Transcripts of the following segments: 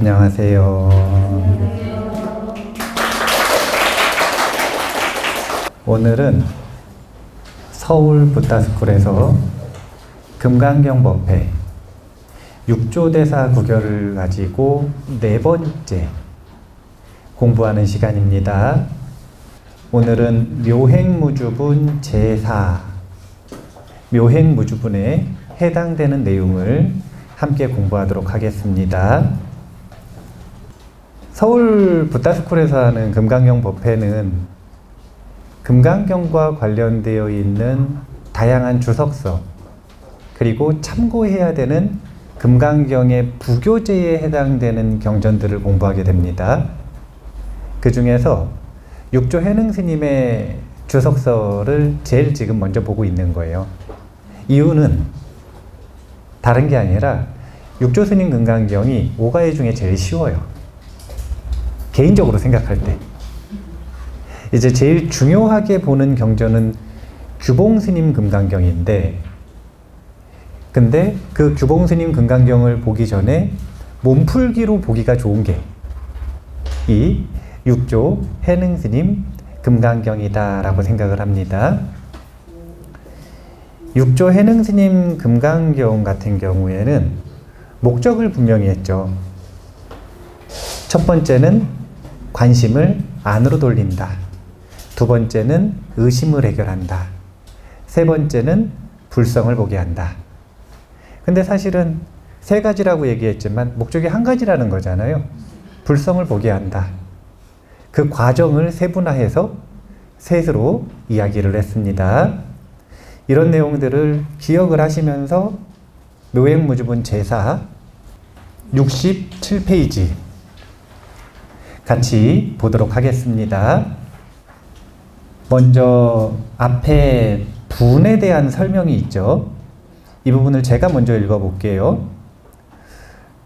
안녕하세요. 오늘은 서울 붓다스쿨에서 금강경 법회 6조대사 구결을 가지고 네 번째 공부하는 시간입니다. 오늘은 묘행무주분 제4 묘행무주분에 해당되는 내용을 함께 공부하도록 하겠습니다. 서울 붓다스쿨에서 하는 금강경 법회는 금강경과 관련되어 있는 다양한 주석서 그리고 참고해야 되는 금강경의 부교재에 해당되는 경전들을 공부하게 됩니다. 그 중에서 육조 해능스님의 주석서를 제일 지금 먼저 보고 있는 거예요. 이유는 다른 게 아니라 육조스님 금강경이 오가예 중에 제일 쉬워요. 개인적으로 생각할 때. 이제 제일 중요하게 보는 경전은 규봉스님 금강경인데, 근데 그 규봉스님 금강경을 보기 전에 몸풀기로 보기가 좋은 게 이 육조 해능스님 금강경이다 라고 생각을 합니다. 육조 해능스님 금강경 같은 경우에는 목적을 분명히 했죠. 첫 번째는 관심을 안으로 돌린다. 두 번째는 의심을 해결한다. 세 번째는 불성을 보게 한다. 근데 사실은 세 가지라고 얘기했지만 목적이 한 가지라는 거잖아요. 불성을 보게 한다. 그 과정을 세분화해서 셋으로 이야기를 했습니다. 이런 내용들을 기억을 하시면서 묘행무주분 제4 67페이지 같이 보도록 하겠습니다. 먼저 앞에 분에 대한 설명이 있죠. 이 부분을 제가 먼저 읽어볼게요.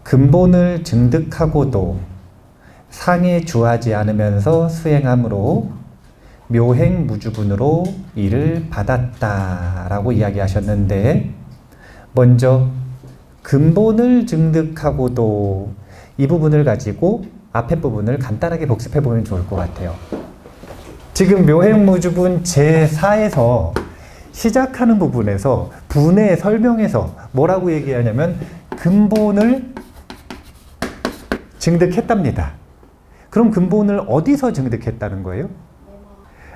근본을 증득하고도 상에 주하지 않으면서 수행함으로 묘행무주분으로 이를 받았다라고 이야기하셨는데, 먼저 근본을 증득하고도 이 부분을 가지고 앞에 부분을 간단하게 복습해 보면 좋을 것 같아요. 지금 묘행무주분 제4에서 시작하는 부분에서 분의 설명에서 뭐라고 얘기하냐면 근본을 증득했답니다. 그럼 근본을 어디서 증득했다는 거예요?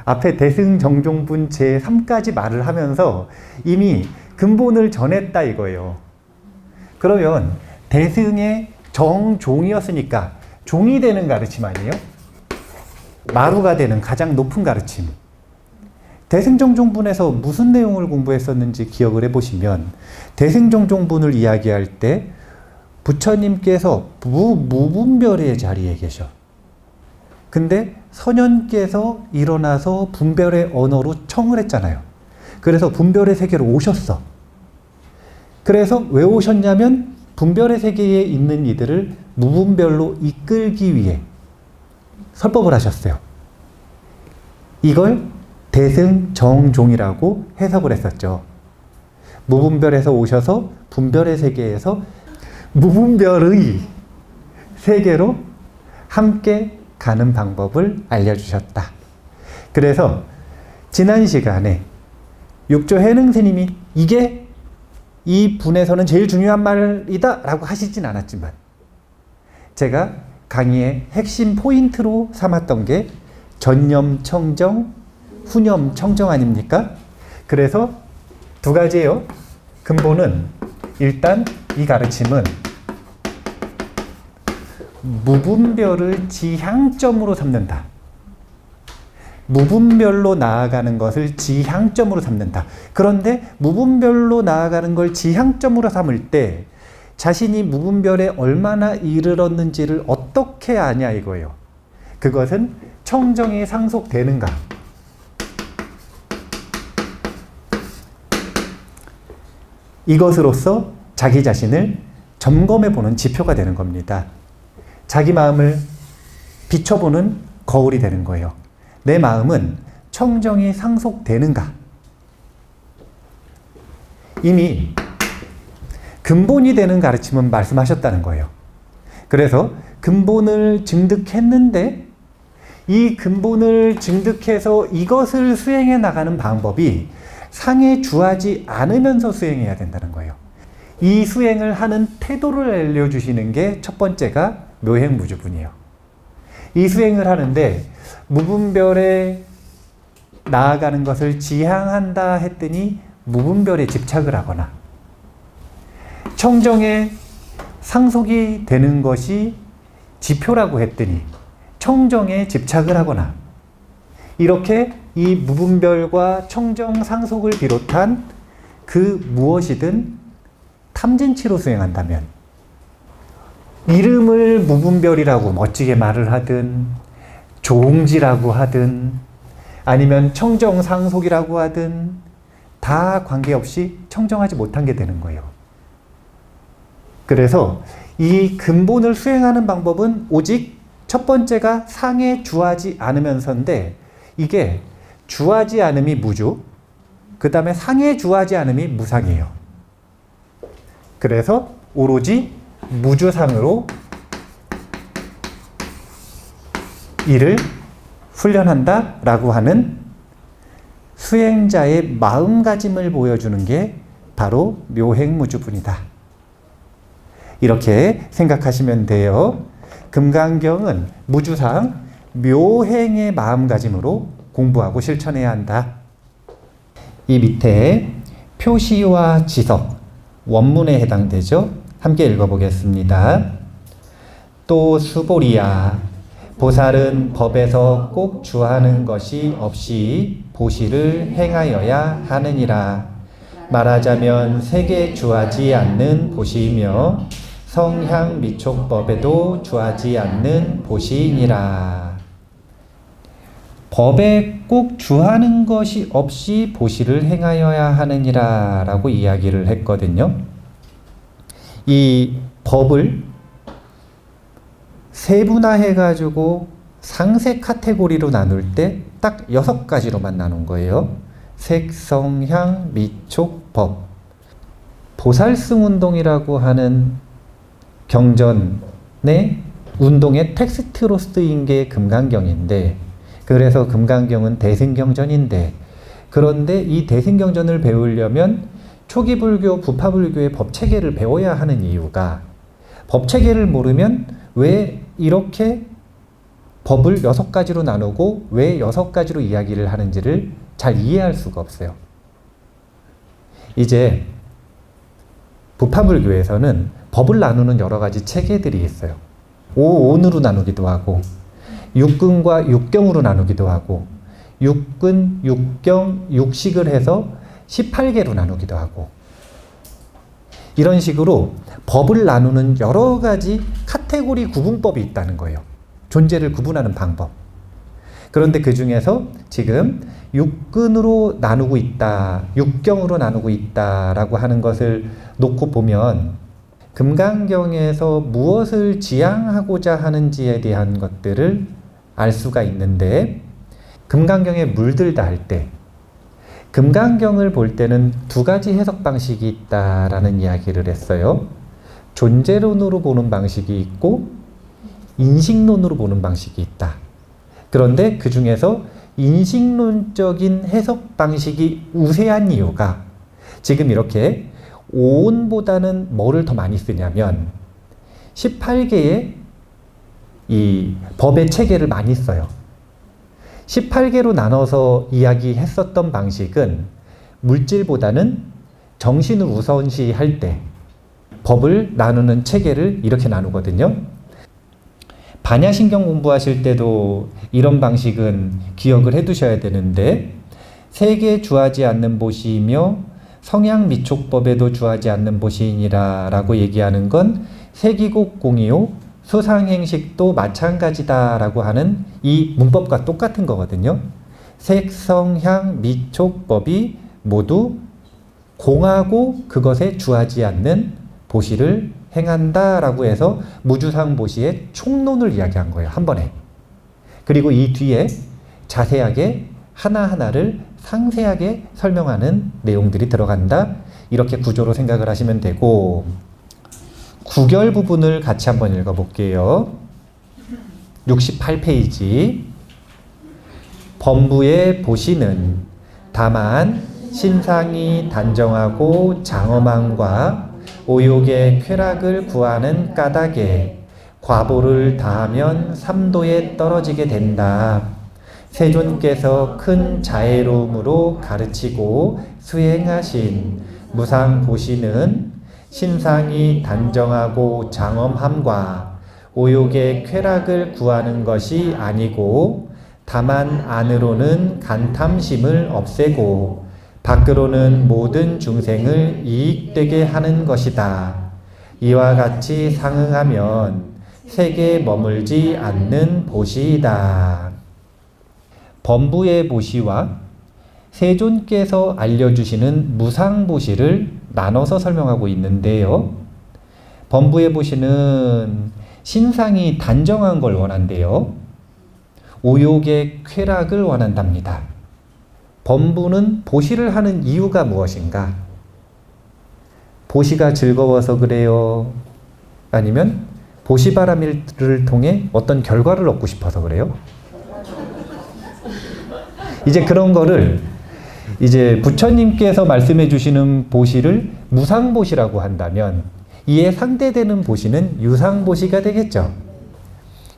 앞에 대승정종분 제3까지 말을 하면서 이미 근본을 전했다 이거예요. 그러면 대승의 정종이었으니까 종이 되는 가르침 아니에요? 마루가 되는 가장 높은 가르침. 대승정종분에서 무슨 내용을 공부했었는지 기억을 해보시면 대승정종분을 이야기할 때 부처님께서 무분별의 자리에 계셔. 근데 선현께서 일어나서 분별의 언어로 청을 했잖아요. 그래서 분별의 세계로 오셨어. 그래서 왜 오셨냐면 분별의 세계에 있는 이들을 무분별로 이끌기 위해 설법을 하셨어요. 이걸 대승정종이라고 해석을 했었죠. 무분별에서 오셔서 분별의 세계에서 무분별의 세계로 함께 가는 방법을 알려주셨다. 그래서 지난 시간에 육조 해능스님이 이게 이 분에서는 제일 중요한 말이다 라고 하시진 않았지만 제가 강의의 핵심 포인트로 삼았던 게 전념청정, 후념청정 아닙니까? 그래서 두 가지예요. 근본은 일단 이 가르침은 무분별을 지향점으로 삼는다. 무분별로 나아가는 것을 지향점으로 삼는다. 그런데 무분별로 나아가는 걸 지향점으로 삼을 때 자신이 무분별에 얼마나 이르렀는지를 어떻게 아냐 이거예요. 그것은 청정이 상속되는가. 이것으로서 자기 자신을 점검해 보는 지표가 되는 겁니다. 자기 마음을 비춰보는 거울이 되는 거예요. 내 마음은 청정이 상속되는가? 이미 근본이 되는 가르침은 말씀하셨다는 거예요. 그래서 근본을 증득했는데 이 근본을 증득해서 이것을 수행해 나가는 방법이 상에 주하지 않으면서 수행해야 된다는 거예요. 이 수행을 하는 태도를 알려주시는 게 첫 번째가 묘행무주분이에요. 이 수행을 하는데 무분별에 나아가는 것을 지향한다 했더니 무분별에 집착을 하거나 청정에 상속이 되는 것이 지표라고 했더니 청정에 집착을 하거나 이렇게 이 무분별과 청정 상속을 비롯한 그 무엇이든 탐진치로 수행한다면 이름을 무분별이라고 멋지게 말을 하든 조홍지라고 하든 아니면 청정 상속이라고 하든 다 관계없이 청정하지 못한 게 되는 거예요. 그래서 이 근본을 수행하는 방법은 오직 첫 번째가 상에 주하지 않으면서인데 이게 주하지 않음이 무주, 그 다음에 상에 주하지 않음이 무상이에요. 그래서 오로지 무주상으로 이를 훈련한다 라고 하는 수행자의 마음가짐을 보여주는 게 바로 묘행무주분이다. 이렇게 생각하시면 돼요. 금강경은 무주상 묘행의 마음가짐으로 공부하고 실천해야 한다. 이 밑에 표시와 지석, 원문에 해당되죠. 함께 읽어보겠습니다. 또 수보리야, 보살은 법에서 꼭 주하는 것이 없이 보시를 행하여야 하느니라. 말하자면 색에 주하지 않는 보시이며 성향 미촉법에도 주하지 않는 보시이니라. 법에 꼭 주하는 것이 없이 보시를 행하여야 하느니라 라고 이야기를 했거든요. 이 법을 세분화해가지고 상세 카테고리로 나눌 때 딱 6가지로만 나눈 거예요. 색, 성, 향, 미촉, 법. 보살승운동이라고 하는 경전의 운동의 텍스트로 쓰인 게 금강경인데, 그래서 금강경은 대승경전인데, 그런데 이 대승경전을 배우려면 초기 불교, 부파 불교의 법체계를 배워야 하는 이유가, 법체계를 모르면 왜 이렇게 법을 6가지로 나누고 왜 6가지로 이야기를 하는지를 잘 이해할 수가 없어요. 이제 부파불교에서는 법을 나누는 여러 가지 체계들이 있어요. 오온으로 나누기도 하고 육근과 육경으로 나누기도 하고 육근, 육경, 육식을 해서 18개로 나누기도 하고 이런 식으로 법을 나누는 여러 가지 카테고리 구분법이 있다는 거예요. 존재를 구분하는 방법. 그런데 그 중에서 지금 육근으로 나누고 있다, 육경으로 나누고 있다라고 하는 것을 놓고 보면 금강경에서 무엇을 지향하고자 하는지에 대한 것들을 알 수가 있는데, 금강경에 물들다 할 때 금강경을 볼 때는 2가지 해석 방식이 있다라는 이야기를 했어요. 존재론으로 보는 방식이 있고 인식론으로 보는 방식이 있다. 그런데 그 중에서 인식론적인 해석 방식이 우세한 이유가 지금 이렇게 오온보다는 뭐를 더 많이 쓰냐면 18개의 이 법의 체계를 많이 써요. 18개로 나눠서 이야기했었던 방식은 물질보다는 정신을 우선시할 때 법을 나누는 체계를 이렇게 나누거든요. 반야신경 공부하실 때도 이런 방식은 기억을 해 두셔야 되는데, 색에 주하지 않는 보시이며 성향 미촉법에도 주하지 않는 보시이니라 라고 얘기하는 건 색이고 공이요 수상행식도 마찬가지다 라고 하는 이 문법과 똑같은 거거든요. 색, 성향, 미촉법이 모두 공하고 그것에 주하지 않는 보시를 행한다 라고 해서 무주상 보시의 총론을 이야기한 거예요. 한 번에. 그리고 이 뒤에 자세하게 하나하나를 상세하게 설명하는 내용들이 들어간다. 이렇게 구조로 생각을 하시면 되고, 구결 부분을 같이 한번 읽어볼게요. 68페이지. 범부의 보시는 다만 신상이 단정하고 장엄함과 오욕의 쾌락을 구하는 까닭에 과보를 다하면 삼도에 떨어지게 된다. 세존께서 큰 자애로움으로 가르치고 수행하신 무상보시는 신상이 단정하고 장엄함과 오욕의 쾌락을 구하는 것이 아니고 다만 안으로는 간탐심을 없애고 밖으로는 모든 중생을 이익되게 하는 것이다. 이와 같이 상응하면 세계에 머물지 않는 보시이다. 범부의 보시와 세존께서 알려주시는 무상보시를 나눠서 설명하고 있는데요. 범부의 보시는 신상이 단정한 걸 원한대요. 오욕의 쾌락을 원한답니다. 범부는 보시를 하는 이유가 무엇인가? 보시가 즐거워서 그래요? 아니면 보시바람을 통해 어떤 결과를 얻고 싶어서 그래요? 이제 그런 거를 이제 부처님께서 말씀해 주시는 보시를 무상보시라고 한다면 이에 상대되는 보시는 유상보시가 되겠죠.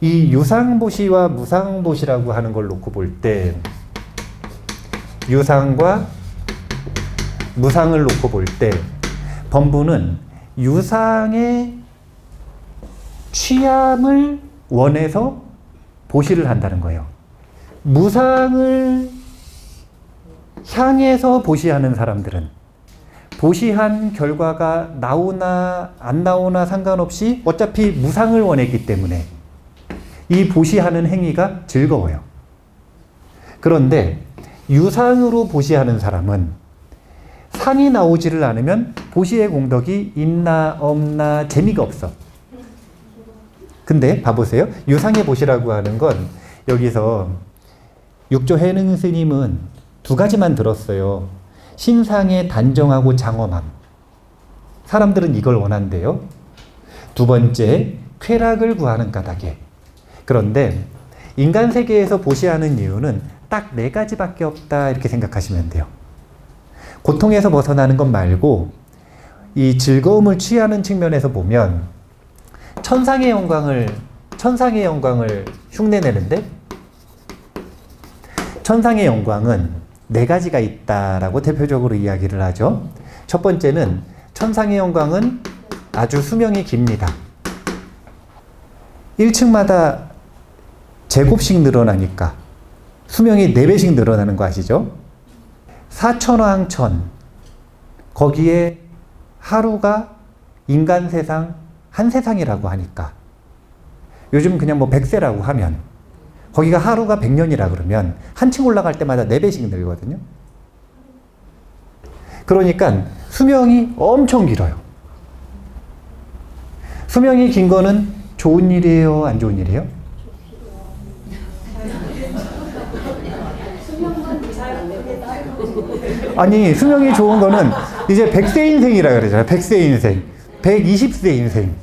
이 유상보시와 무상보시라고 하는 걸 놓고 볼 때 유상과 무상을 놓고 볼 때 범부는 유상의 취함을 원해서 보시를 한다는 거예요. 무상을 향해서 보시하는 사람들은 보시한 결과가 나오나 안 나오나 상관없이 어차피 무상을 원했기 때문에 이 보시하는 행위가 즐거워요. 그런데 유상으로 보시하는 사람은 상이 나오지를 않으면 보시의 공덕이 있나 없나 재미가 없어. 근데 봐보세요. 유상의 보시라고 하는 건 여기서 육조 해능 스님은 두 가지만 들었어요. 신상의 단정하고 장엄함. 사람들은 이걸 원한대요. 두 번째, 쾌락을 구하는 까닭에. 그런데 인간 세계에서 보시하는 이유는 딱 네 가지밖에 없다 이렇게 생각하시면 돼요. 고통에서 벗어나는 것 말고 이 즐거움을 취하는 측면에서 보면 천상의 영광을 흉내내는데 천상의 영광은 네 가지가 있다라고 대표적으로 이야기를 하죠. 첫 번째는 천상의 영광은 아주 수명이 깁니다. 1층마다 제곱씩 늘어나니까 수명이 4배씩 늘어나는 거 아시죠? 사천왕천 거기에 하루가 인간 세상 한 세상이라고 하니까 요즘 그냥 뭐 100세라고 하면 거기가 하루가 100년이라 그러면 한 층 올라갈 때마다 4배씩 늘거든요. 그러니까 수명이 엄청 길어요. 수명이 긴 거는 좋은 일이에요? 안 좋은 일이에요? 아니 수명이 좋은 거는 이제 100세 인생이라 그러잖아요. 100세 인생, 120세 인생.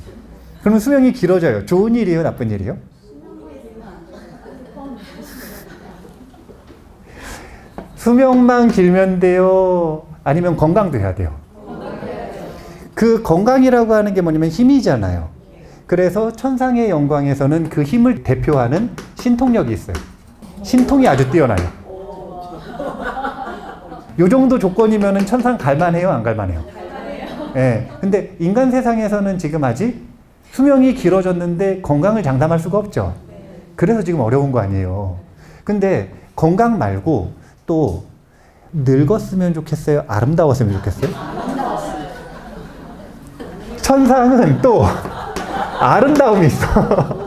그러면 수명이 길어져요. 좋은 일이에요? 나쁜 일이에요? 수명만 길면 돼요? 아니면 건강도 해야 돼요? 그 건강이라고 하는 게 뭐냐면 힘이잖아요. 그래서 천상의 영광에서는 그 힘을 대표하는 신통력이 있어요. 신통이 아주 뛰어나요. 요 정도 조건이면은 천상 갈만해요? 안 갈만해요? 예. 근데 인간 세상에서는 지금 아직 수명이 길어졌는데 건강을 장담할 수가 없죠. 그래서 지금 어려운 거 아니에요. 근데 건강 말고 또 늙었으면 좋겠어요? 아름다웠으면 좋겠어요? 천상은 또 아름다움이 있어.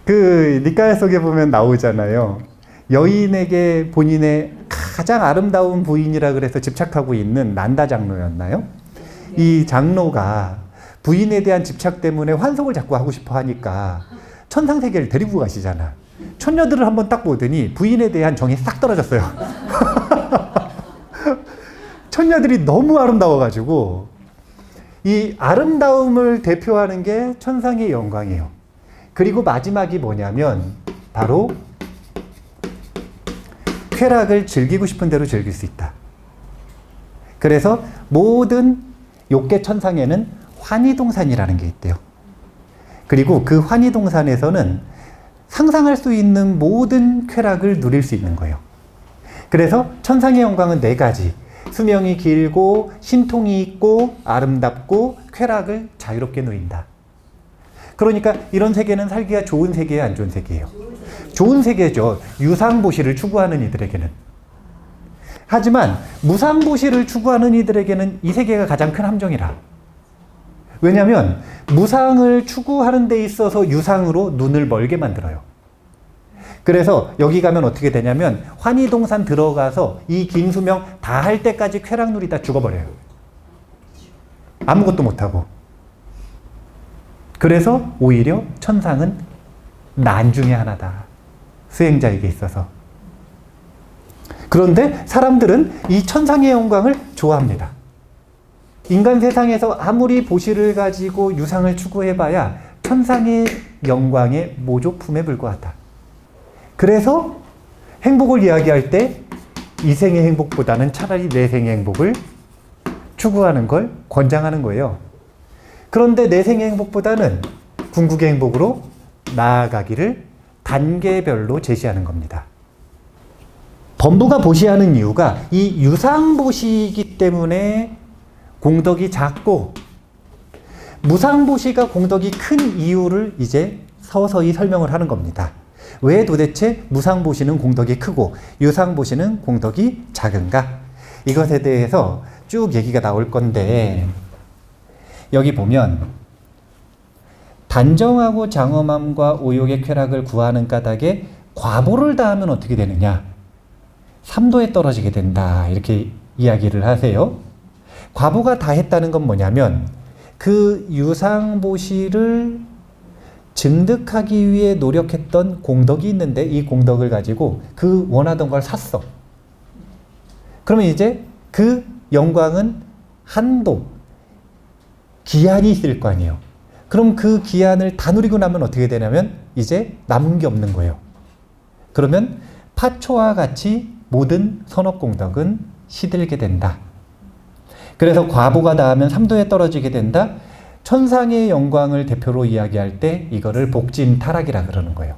그 니까야 속에 보면 나오잖아요. 여인에게 본인의 가장 아름다운 부인이라 그래서 집착하고 있는 난다 장로였나요? 이 장로가 부인에 대한 집착 때문에 환속을 자꾸 하고 싶어 하니까 천상세계를 데리고 가시잖아. 처녀들을 한번 딱 보더니 부인에 대한 정이 싹 떨어졌어요. 처녀들이 너무 아름다워가지고 이 아름다움을 대표하는 게 천상의 영광이에요. 그리고 마지막이 뭐냐면 바로 쾌락을 즐기고 싶은 대로 즐길 수 있다. 그래서 모든 욕계 천상에는 환희동산이라는 게 있대요. 그리고 그 환희동산에서는 상상할 수 있는 모든 쾌락을 누릴 수 있는 거예요. 그래서 천상의 영광은 4가지. 수명이 길고 신통이 있고 아름답고 쾌락을 자유롭게 누린다. 그러니까 이런 세계는 살기가 좋은 세계예요, 안 좋은 세계예요? 좋은 세계죠. 유상보시를 추구하는 이들에게는. 하지만 무상보시를 추구하는 이들에게는 이 세계가 가장 큰 함정이라. 왜냐하면 무상을 추구하는 데 있어서 유상으로 눈을 멀게 만들어요. 그래서 여기 가면 어떻게 되냐면 환희동산 들어가서 이 긴 수명 다 할 때까지 쾌락 누리다 죽어버려요. 아무것도 못하고. 그래서 오히려 천상은 난 중에 하나다. 수행자에게 있어서. 그런데 사람들은 이 천상의 영광을 좋아합니다. 인간 세상에서 아무리 보시를 가지고 유상을 추구해봐야 천상의 영광의 모조품에 불과하다. 그래서 행복을 이야기할 때 이생의 행복보다는 차라리 내생의 행복을 추구하는 걸 권장하는 거예요. 그런데 내생의 행복보다는 궁극의 행복으로 나아가기를 단계별로 제시하는 겁니다. 범부가 보시하는 이유가 이 유상보시이기 때문에 공덕이 작고 무상보시가 공덕이 큰 이유를 이제 서서히 설명을 하는 겁니다. 왜 도대체 무상보시는 공덕이 크고 유상보시는 공덕이 작은가? 이것에 대해서 쭉 얘기가 나올 건데 여기 보면 단정하고 장엄함과 오욕의 쾌락을 구하는 까닭에 과보를 다하면 어떻게 되느냐? 3도에 떨어지게 된다. 이렇게 이야기를 하세요. 과보가 다했다는 건 뭐냐면 그 유상보시를 증득하기 위해 노력했던 공덕이 있는데 이 공덕을 가지고 그 원하던 걸 샀어. 그러면 이제 그 영광은 한도, 기한이 있을 거 아니에요. 그럼 그 기한을 다 누리고 나면 어떻게 되냐면 이제 남은 게 없는 거예요. 그러면 파초와 같이 모든 선업공덕은 시들게 된다. 그래서 과보가 닿으면 3도에 떨어지게 된다. 천상의 영광을 대표로 이야기할 때 이거를 복진타락이라 그러는 거예요.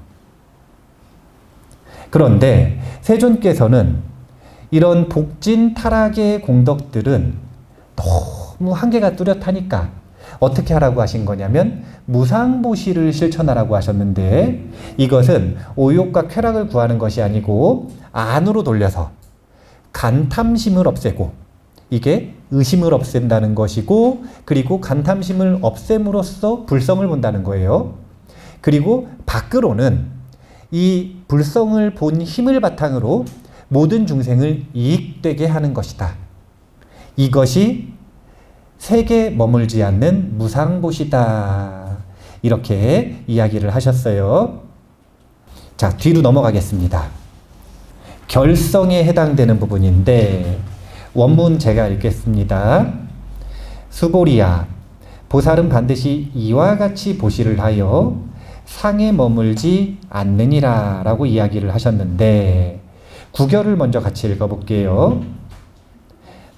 그런데 세존께서는 이런 복진타락의 공덕들은 너무 한계가 뚜렷하니까 어떻게 하라고 하신 거냐면 무상보시를 실천하라고 하셨는데 이것은 오욕과 쾌락을 구하는 것이 아니고 안으로 돌려서 간탐심을 없애고 이게 의심을 없앤다는 것이고 그리고 간탐심을 없앰으로써 불성을 본다는 거예요. 그리고 밖으로는 이 불성을 본 힘을 바탕으로 모든 중생을 이익되게 하는 것이다. 이것이 세계 머물지 않는 무상보시다. 이렇게 이야기를 하셨어요. 자, 뒤로 넘어가겠습니다. 결성에 해당되는 부분인데 원문 제가 읽겠습니다. 수보리야, 보살은 반드시 이와 같이 보시를 하여 상에 머물지 않느니라 라고 이야기를 하셨는데 구결을 먼저 같이 읽어볼게요.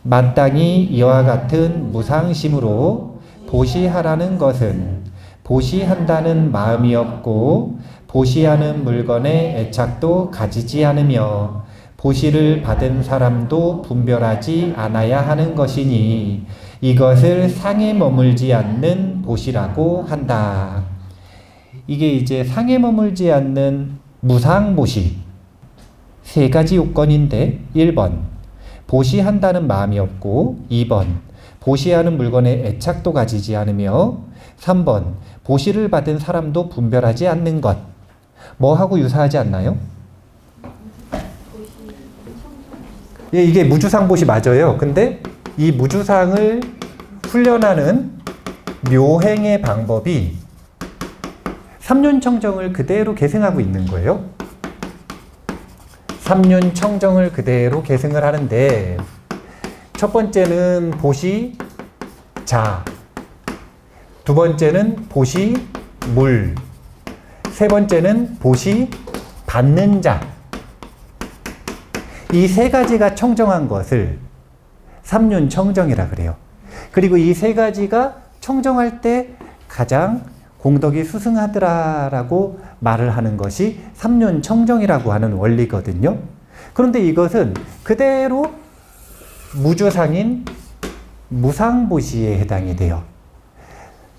마땅히 이와 같은 무상심으로 보시하라는 것은 보시한다는 마음이 없고 보시하는 물건에 애착도 가지지 않으며 보시를 받은 사람도 분별하지 않아야 하는 것이니 이것을 상에 머물지 않는 보시라고 한다. 이게 이제 상에 머물지 않는 무상보시 3가지 요건인데 1번 보시한다는 마음이 없고 2번 보시하는 물건에 애착도 가지지 않으며 3번 보시를 받은 사람도 분별하지 않는 것. 뭐하고 유사하지 않나요? 예, 이게 무주상보시 맞아요. 근데 이 무주상을 훈련하는 묘행의 방법이 삼륜청정을 그대로 계승하고 있는 거예요. 삼륜청정을 그대로 계승을 하는데 첫 번째는 보시, 자, 두 번째는 보시 물, 세 번째는 보시 받는 자. 이 세 가지가 청정한 것을 삼륜청정이라 그래요. 그리고 이 세 가지가 청정할 때 가장 공덕이 수승하더라라고 말을 하는 것이 삼륜청정이라고 하는 원리거든요. 그런데 이것은 그대로 무주상인 무상보시에 해당이 돼요.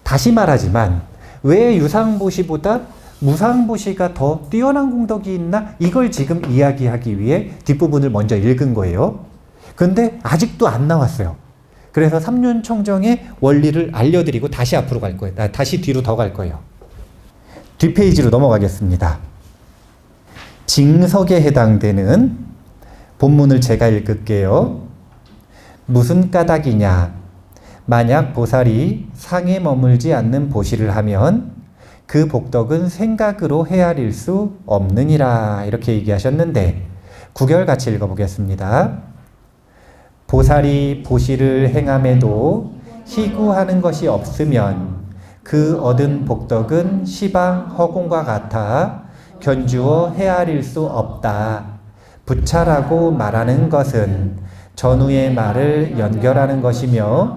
다시 말하지만 왜 유상보시보다 무상보시가 더 뛰어난 공덕이 있나? 이걸 지금 이야기하기 위해 뒷부분을 먼저 읽은 거예요. 근데 아직도 안 나왔어요. 그래서 삼륜청정의 원리를 알려드리고 다시 앞으로 갈 거예요. 다시 뒤로 더 갈 거예요. 뒷페이지로 넘어가겠습니다. 징석에 해당되는 본문을 제가 읽을게요. 무슨 까닭이냐? 만약 보살이 상에 머물지 않는 보시를 하면 그 복덕은 생각으로 헤아릴 수 없느니라. 이렇게 얘기하셨는데 구결 같이 읽어보겠습니다. 보살이 보시를 행함에도 희구하는 것이 없으면 그 얻은 복덕은 시방 허공과 같아 견주어 헤아릴 수 없다. 부차라고 말하는 것은 전후의 말을 연결하는 것이며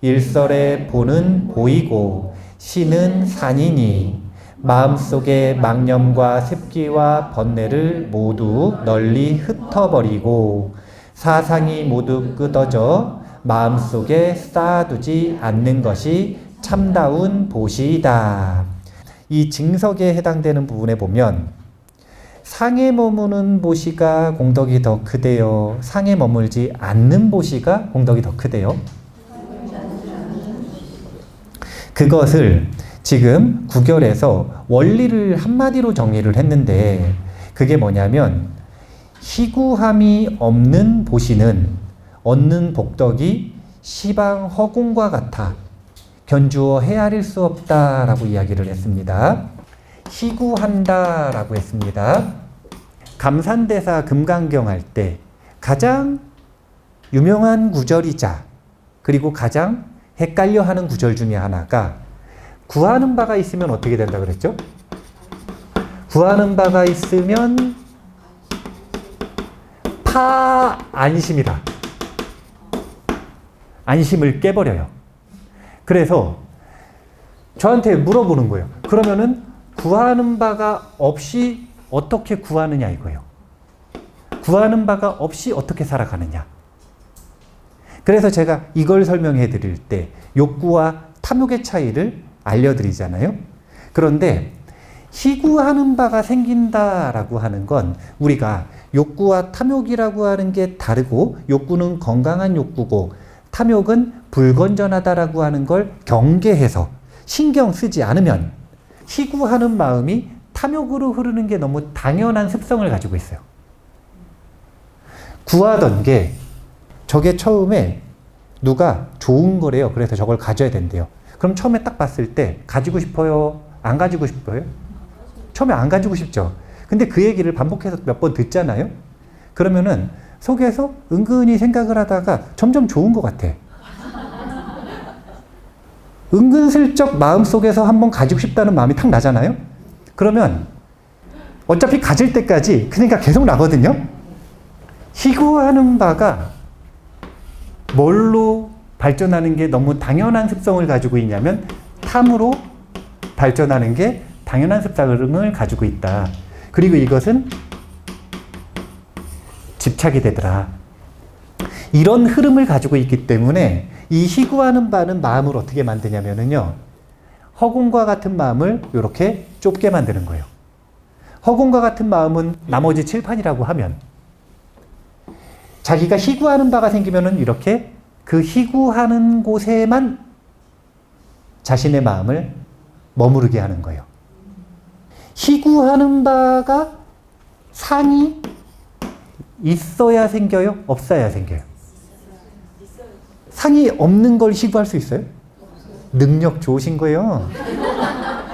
일설의 보는 보이고 시는 산이니 마음속의 망념과 습기와 번뇌를 모두 널리 흩어버리고 사상이 모두 끊어져 마음속에 쌓아두지 않는 것이 참다운 보시이다. 이 징석에 해당되는 부분에 보면 상에 머무는 보시가 공덕이 더 크대요? 상에 머물지 않는 보시가 공덕이 더 크대요? 그것을 지금 구결에서 원리를 한마디로 정리를 했는데 그게 뭐냐면 희구함이 없는 보시는 얻는 복덕이 시방 허공과 같아 견주어 헤아릴 수 없다라고 이야기를 했습니다. 희구한다라고 했습니다. 감산대사 금강경 할 때 가장 유명한 구절이자 그리고 가장 헷갈려하는 구절 중에 하나가 구하는 바가 있으면 어떻게 된다 그랬죠? 구하는 바가 있으면 안심이다. 안심을 깨버려요. 그래서 저한테 물어보는 거예요. 그러면은 구하는 바가 없이 어떻게 구하느냐 이거예요. 구하는 바가 없이 어떻게 살아가느냐. 그래서 제가 이걸 설명해 드릴 때 욕구와 탐욕의 차이를 알려드리잖아요. 그런데 희구하는 바가 생긴다라고 하는 건 우리가 욕구와 탐욕이라고 하는 게 다르고 욕구는 건강한 욕구고 탐욕은 불건전하다라고 하는 걸 경계해서 신경 쓰지 않으면 희구하는 마음이 탐욕으로 흐르는 게 너무 당연한 습성을 가지고 있어요. 구하던 게 저게 처음에 누가 좋은 거래요. 그래서 저걸 가져야 된대요. 그럼 처음에 딱 봤을 때 가지고 싶어요? 안 가지고 싶어요? 처음에 안 가지고 싶죠. 근데 그 얘기를 반복해서 몇 번 듣잖아요. 그러면은 속에서 은근히 생각을 하다가 점점 좋은 것 같아. 은근슬쩍 마음속에서 한번 가지고 싶다는 마음이 탁 나잖아요. 그러면 어차피 가질 때까지 그 생각 계속 나거든요. 희구하는 바가 뭘로 발전하는 게 너무 당연한 습성을 가지고 있냐면 탐으로 발전하는 게 당연한 습성을 가지고 있다. 그리고 이것은 집착이 되더라. 이런 흐름을 가지고 있기 때문에 이 희구하는 바는 마음을 어떻게 만드냐면요. 허공과 같은 마음을 이렇게 좁게 만드는 거예요. 허공과 같은 마음은 나머지 칠판이라고 하면 자기가 희구하는 바가 생기면은 이렇게 그 희구하는 곳에만 자신의 마음을 머무르게 하는 거예요. 희구하는 바가 상이 있어야 생겨요? 없어야 생겨요? 상이 없는 걸 희구할 수 있어요? 능력 좋으신 거예요.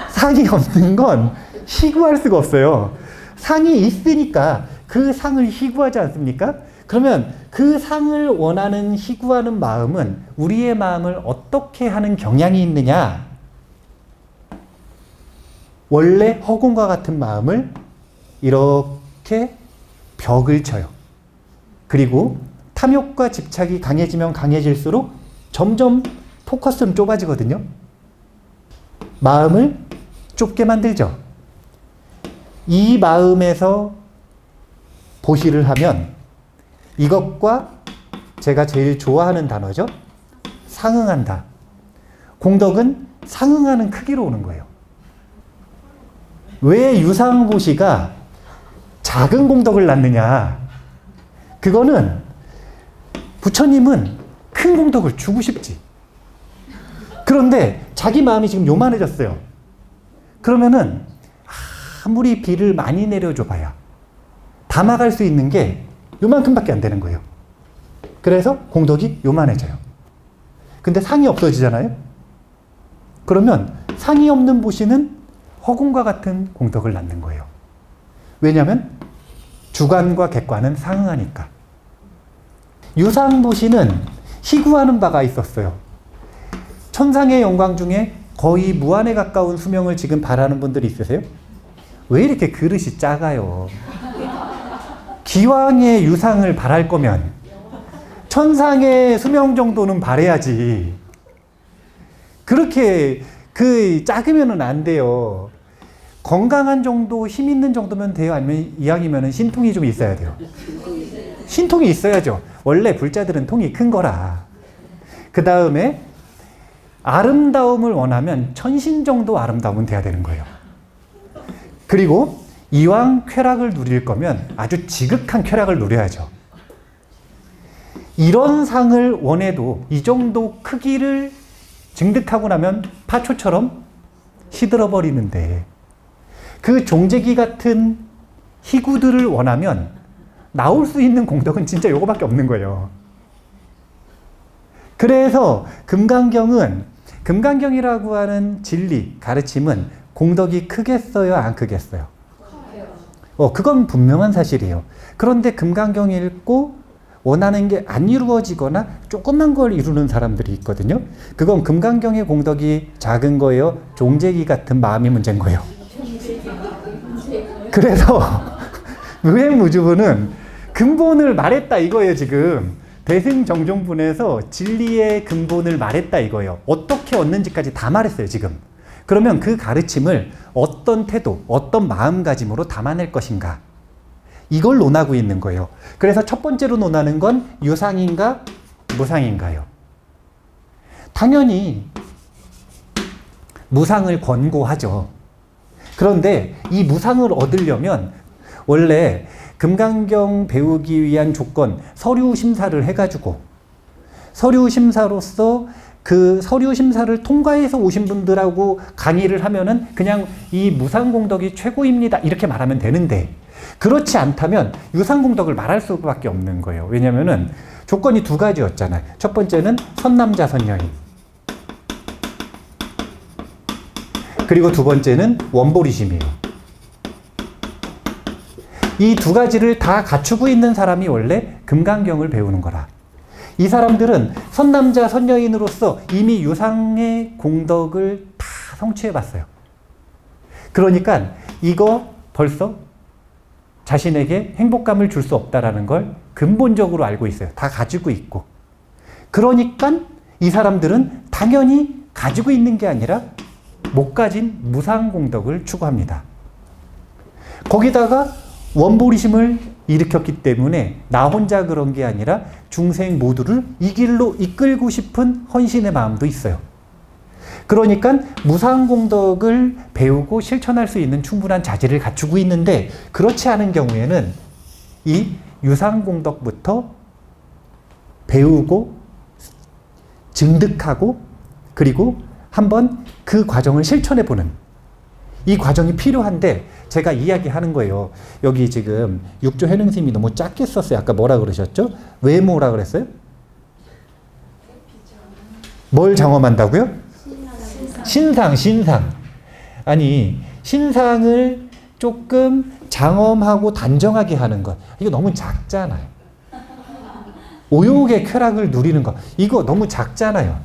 상이 없는 건 희구할 수가 없어요. 상이 있으니까 그 상을 희구하지 않습니까? 그러면 그 상을 원하는 희구하는 마음은 우리의 마음을 어떻게 하는 경향이 있느냐? 원래 허공과 같은 마음을 이렇게 벽을 쳐요. 그리고 탐욕과 집착이 강해지면 강해질수록 점점 포커스는 좁아지거든요. 마음을 좁게 만들죠. 이 마음에서 보시를 하면 이것과 제가 제일 좋아하는 단어죠. 상응한다. 공덕은 상응하는 크기로 오는 거예요. 왜 유상보시가 작은 공덕을 낳느냐? 그거는 부처님은 큰 공덕을 주고 싶지. 그런데 자기 마음이 지금 요만해졌어요. 그러면은 아무리 비를 많이 내려줘 봐야 담아갈 수 있는 게 요만큼밖에 안 되는 거예요. 그래서 공덕이 요만해져요. 근데 상이 없어지잖아요. 그러면 상이 없는 보시는 허공과 같은 공덕을 낳는 거예요. 왜냐하면 주관과 객관은 상응하니까. 유상보시는 희구하는 바가 있었어요. 천상의 영광 중에 거의 무한에 가까운 수명을 지금 바라는 분들이 있으세요? 왜 이렇게 그릇이 작아요? 기왕의 유상을 바랄 거면 천상의 수명 정도는 바라야지. 그렇게 작으면은 안 돼요. 건강한 정도, 힘 있는 정도면 돼요? 아니면 이왕이면 신통이 좀 있어야 돼요? 신통이 있어야죠. 원래 불자들은 통이 큰 거라. 그 다음에 아름다움을 원하면 천신 정도 아름다움은 돼야 되는 거예요. 그리고 이왕 쾌락을 누릴 거면 아주 지극한 쾌락을 누려야죠. 이런 상을 원해도 이 정도 크기를 증득하고 나면 파초처럼 시들어 버리는데, 그 종재기 같은 희구들을 원하면 나올 수 있는 공덕은 진짜 요거밖에 없는 거예요. 그래서 금강경이라고 하는 진리, 가르침은 공덕이 크겠어요, 안 크겠어요? 그건 분명한 사실이에요. 그런데 금강경 읽고 원하는 게 안 이루어지거나 조그만 걸 이루는 사람들이 있거든요. 그건 금강경의 공덕이 작은 거예요? 종재기 같은 마음이 문제인 거예요. 그래서 무행무주분은 근본을 말했다 이거예요. 지금 대승정종분에서 진리의 근본을 말했다 이거예요. 어떻게 얻는지까지 다 말했어요. 지금. 그러면 그 가르침을 어떤 태도, 어떤 마음가짐으로 담아낼 것인가, 이걸 논하고 있는 거예요. 그래서 첫 번째로 논하는 건 유상인가 무상인가요? 당연히 무상을 권고하죠. 그런데 이 무상을 얻으려면 원래 금강경 배우기 위한 조건, 서류 심사를 해가지고 서류 심사로서 그 서류 심사를 통과해서 오신 분들하고 강의를 하면은 그냥 이 무상공덕이 최고입니다 이렇게 말하면 되는데, 그렇지 않다면 유상공덕을 말할 수밖에 없는 거예요. 왜냐면은 조건이 두 가지였잖아요. 첫 번째는 선남자 선여인, 그리고 두 번째는 원보리심이에요. 이 두 가지를 다 갖추고 있는 사람이 원래 금강경을 배우는 거라. 이 사람들은 선남자 선여인으로서 이미 유상의 공덕을 다 성취해 봤어요. 그러니까 이거 벌써 자신에게 행복감을 줄 수 없다라는 걸 근본적으로 알고 있어요. 다 가지고 있고. 그러니까 이 사람들은 당연히 가지고 있는 게 아니라 못 가진 무상공덕을 추구합니다. 거기다가 원보리심을 일으켰기 때문에 나 혼자 그런 게 아니라 중생 모두를 이 길로 이끌고 싶은 헌신의 마음도 있어요. 그러니까 무상공덕을 배우고 실천할 수 있는 충분한 자질을 갖추고 있는데, 그렇지 않은 경우에는 이 유상공덕부터 배우고 증득하고 그리고 한번 그 과정을 실천해보는 이 과정이 필요한데, 제가 이야기하는 거예요. 여기 지금 육조 해능스님이 너무 작게 썼어요. 아까 뭐라 그러셨죠? 왜 뭐라 그랬어요? 뭘 장엄한다고요? 신상. 아니, 신상을 조금 장엄하고 단정하게 하는 것, 이거 너무 작잖아요. 오욕의 쾌락을 누리는 것, 이거 너무 작잖아요.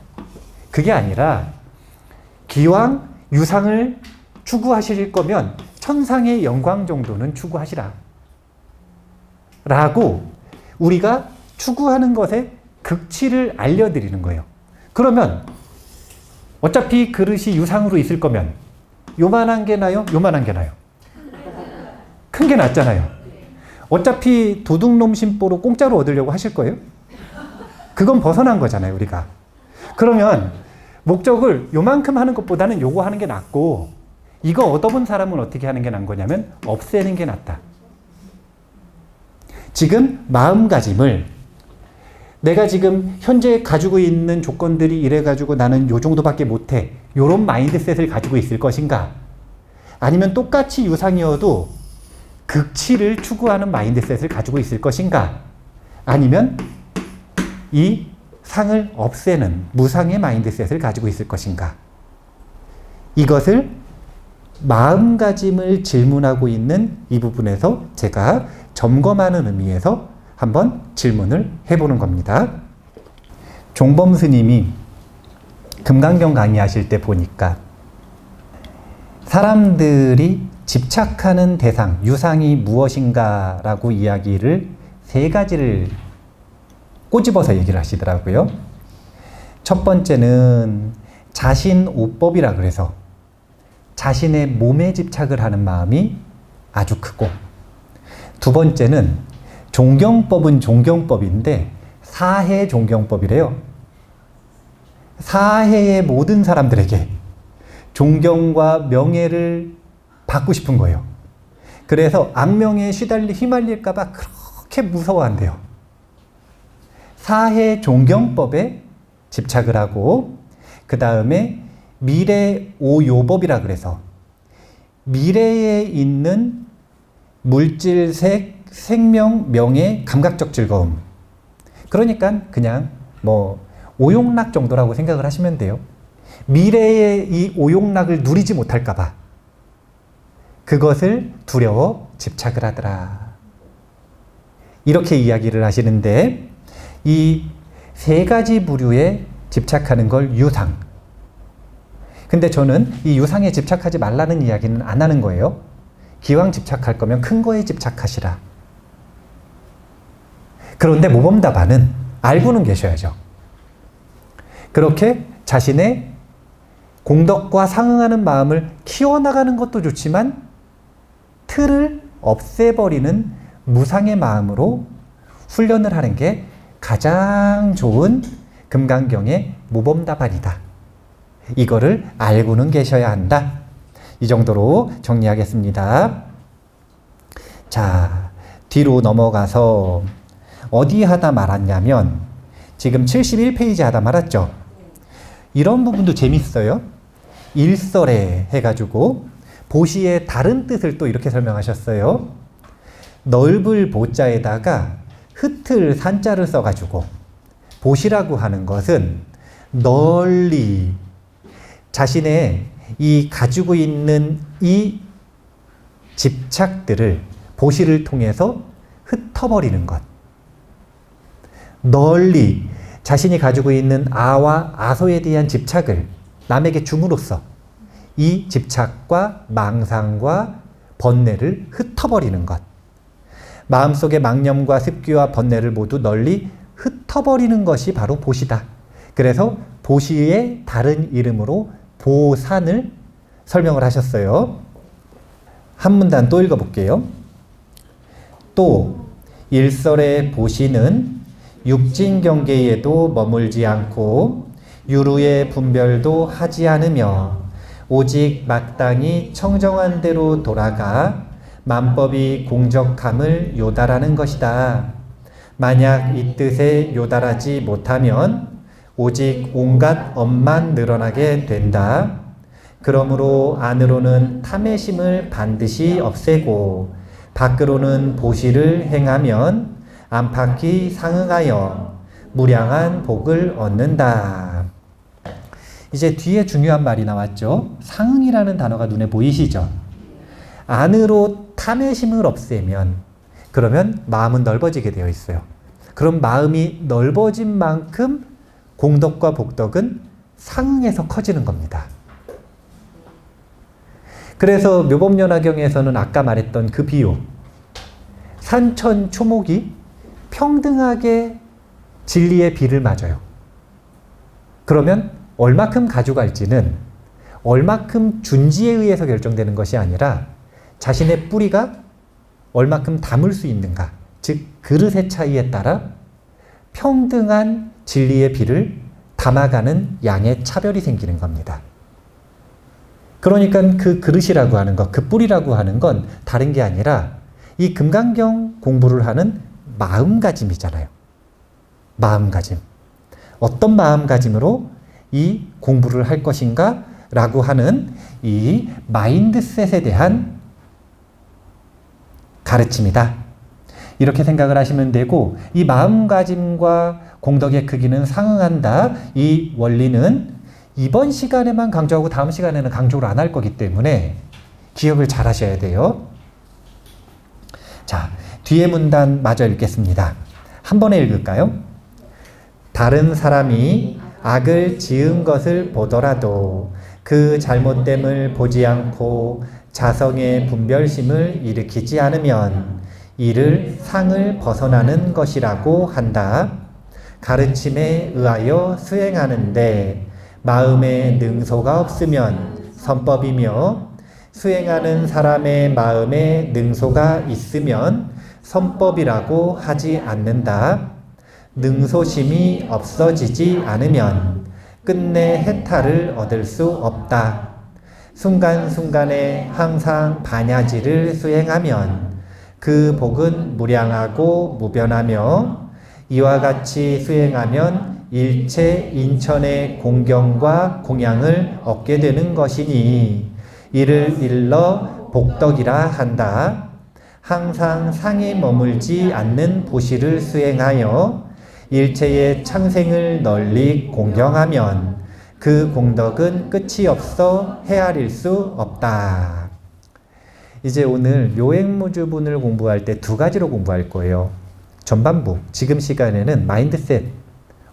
그게 아니라 기왕 유상을 추구하실 거면 천상의 영광 정도는 추구하시라. 라고 우리가 추구하는 것의 극치를 알려드리는 거예요. 그러면 어차피 그릇이 유상으로 있을 거면 요만한 게 나요? 요만한 게 나요? 큰 게 낫잖아요. 어차피 도둑놈 심보로 공짜로 얻으려고 하실 거예요? 그건 벗어난 거잖아요, 우리가. 그러면 목적을 요만큼 하는 것보다는 요거 하는 게 낫고, 이거 얻어본 사람은 어떻게 하는 게 나은 거냐면 없애는 게 낫다. 지금 마음가짐을 내가 지금 현재 가지고 있는 조건들이 이래가지고 나는 요 정도밖에 못해, 요런 마인드셋을 가지고 있을 것인가, 아니면 똑같이 유상이어도 극치를 추구하는 마인드셋을 가지고 있을 것인가, 아니면 이 상을 없애는 무상의 마인드셋을 가지고 있을 것인가. 이것을 마음가짐을 질문하고 있는 이 부분에서 제가 점검하는 의미에서 한번 질문을 해보는 겁니다. 종범 스님이 금강경 강의하실 때 보니까 사람들이 집착하는 대상, 유상이 무엇인가 라고 이야기를 세 가지를 꼬집어서 얘기를 하시더라고요. 첫 번째는 자신오법이라 그래서 자신의 몸에 집착을 하는 마음이 아주 크고, 두 번째는 존경법은 존경법인데 사해 존경법이래요. 사해의 모든 사람들에게 존경과 명예를 받고 싶은 거예요. 그래서 악명에 휘말릴까 봐 그렇게 무서워한대요. 사해 존경법에 집착을 하고, 그 다음에 미래오요법이라 그래서 미래에 있는 물질색, 생명, 명예, 감각적 즐거움, 그러니까 그냥 뭐 오용락 정도라고 생각을 하시면 돼요. 미래의 이 오용락을 누리지 못할까 봐 그것을 두려워 집착을 하더라. 이렇게 이야기를 하시는데, 이 세 가지 부류에 집착하는 걸 유상. 근데 저는 이 유상에 집착하지 말라는 이야기는 안 하는 거예요. 기왕 집착할 거면 큰 거에 집착하시라. 그런데 모범답안은 알고는 계셔야죠. 그렇게 자신의 공덕과 상응하는 마음을 키워나가는 것도 좋지만 틀을 없애버리는 무상의 마음으로 훈련을 하는 게 가장 좋은 금강경의 모범답안이다. 이거를 알고는 계셔야 한다. 이 정도로 정리하겠습니다. 자, 뒤로 넘어가서 어디 하다 말았냐면 지금 71페이지 하다 말았죠. 이런 부분도 재밌어요. 일설에 해가지고 보시의 다른 뜻을 또 이렇게 설명하셨어요. 넓을 보자에다가 흩을 산자를 써가지고 보시라고 하는 것은 널리 자신의 이 가지고 있는 이 집착들을 보시를 통해서 흩어버리는 것. 널리 자신이 가지고 있는 아와 아소에 대한 집착을 남에게 줌으로써 이 집착과 망상과 번뇌를 흩어버리는 것. 마음속의 망념과 습기와 번뇌를 모두 널리 흩어버리는 것이 바로 보시다. 그래서 보시의 다른 이름으로 보산을 설명을 하셨어요. 한 문단 또 읽어볼게요. 또 일설의 보시는 육진 경계에도 머물지 않고 유루의 분별도 하지 않으며 오직 마땅히 청정한 대로 돌아가 만법이 공적함을 요달하는 것이다. 만약 이 뜻에 요달하지 못하면 오직 온갖 업만 늘어나게 된다. 그러므로 안으로는 탐의심을 반드시 없애고 밖으로는 보시를 행하면 안팎이 상응하여 무량한 복을 얻는다. 이제 뒤에 중요한 말이 나왔죠. 상응이라는 단어가 눈에 보이시죠? 안으로 탐의심을 없애면 그러면 마음은 넓어지게 되어 있어요. 그럼 마음이 넓어진 만큼 공덕과 복덕은 상응해서 커지는 겁니다. 그래서 묘법연화경에서는 아까 말했던 그 비유, 산천 초목이 평등하게 진리의 비를 맞아요. 그러면 얼마큼 가져갈지는 얼마큼 준지에 의해서 결정되는 것이 아니라 자신의 뿌리가 얼마큼 담을 수 있는가, 즉 그릇의 차이에 따라 평등한 진리의 비를 담아가는 양의 차별이 생기는 겁니다. 그러니까 그 그릇이라고 하는 것, 그 뿌리라고 하는 건 다른 게 아니라 이 금강경 공부를 하는 마음가짐이잖아요. 마음가짐. 어떤 마음가짐으로 이 공부를 할 것인가 라고 하는 이 마인드셋에 대한 가르침이다. 이렇게 생각을 하시면 되고, 이 마음가짐과 공덕의 크기는 상응한다. 이 원리는 이번 시간에만 강조하고 다음 시간에는 강조를 안 할 거기 때문에 기억을 잘 하셔야 돼요. 자, 뒤에 문단 마저 읽겠습니다. 한 번에 읽을까요? 다른 사람이 악을 지은 것을 보더라도 그 잘못됨을 보지 않고 자성의 분별심을 일으키지 않으면 이를 상을 벗어나는 것이라고 한다. 가르침에 의하여 수행하는데 마음에 능소가 없으면 선법이며 수행하는 사람의 마음에 능소가 있으면 선법이라고 하지 않는다. 능소심이 없어지지 않으면 끝내 해탈을 얻을 수 없다. 순간순간에 항상 반야지를 수행하면 그 복은 무량하고 무변하며 이와 같이 수행하면 일체 인천의 공경과 공양을 얻게 되는 것이니 이를 일러 복덕이라 한다. 항상 상에 머물지 않는 보시를 수행하여 일체의 창생을 널리 공경하면 그 공덕은 끝이 없어 헤아릴 수 없다. 이제 오늘 묘행무주분을 공부할 때 두 가지로 공부할 거예요. 전반부, 지금 시간에는 마인드셋,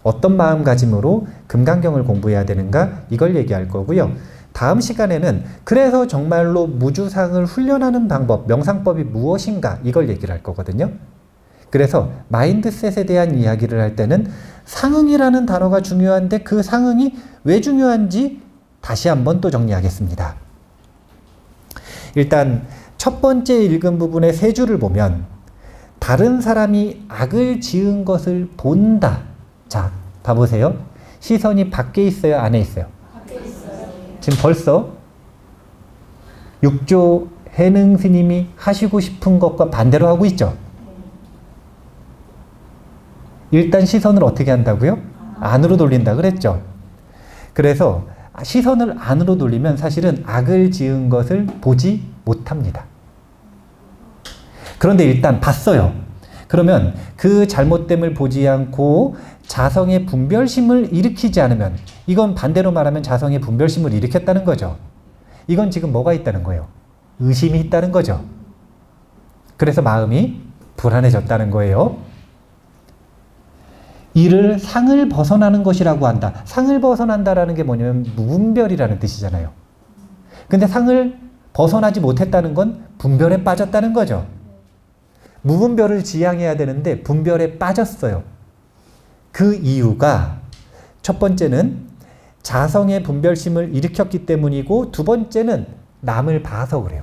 어떤 마음가짐으로 금강경을 공부해야 되는가, 이걸 얘기할 거고요. 다음 시간에는 그래서 정말로 무주상을 훈련하는 방법, 명상법이 무엇인가, 이걸 얘기를 할 거거든요. 그래서 마인드셋에 대한 이야기를 할 때는 상응이라는 단어가 중요한데 그 상응이 왜 중요한지 다시 한번 또 정리하겠습니다. 일단 첫 번째 읽은 부분의 세 줄을 보면 다른 사람이 악을 지은 것을 본다. 자, 봐보세요. 시선이 밖에 있어요? 안에 있어요? 밖에 있어요. 지금 벌써 육조 해능 스님이 하시고 싶은 것과 반대로 하고 있죠? 일단 시선을 어떻게 한다고요? 안으로 돌린다 그랬죠? 그래서 시선을 안으로 돌리면 사실은 악을 지은 것을 보지 못합니다. 그런데 일단 봤어요. 그러면 그 잘못됨을 보지 않고 자성의 분별심을 일으키지 않으면, 이건 반대로 말하면 자성의 분별심을 일으켰다는 거죠. 이건 지금 뭐가 있다는 거예요? 의심이 있다는 거죠. 그래서 마음이 불안해졌다는 거예요. 이를 상을 벗어나는 것이라고 한다. 상을 벗어난다라는 게 뭐냐면 무분별이라는 뜻이잖아요. 근데 상을 벗어나지 못했다는 건 분별에 빠졌다는 거죠. 무분별을 지향해야 되는데 분별에 빠졌어요. 그 이유가 첫 번째는 자성의 분별심을 일으켰기 때문이고, 두 번째는 남을 봐서 그래요.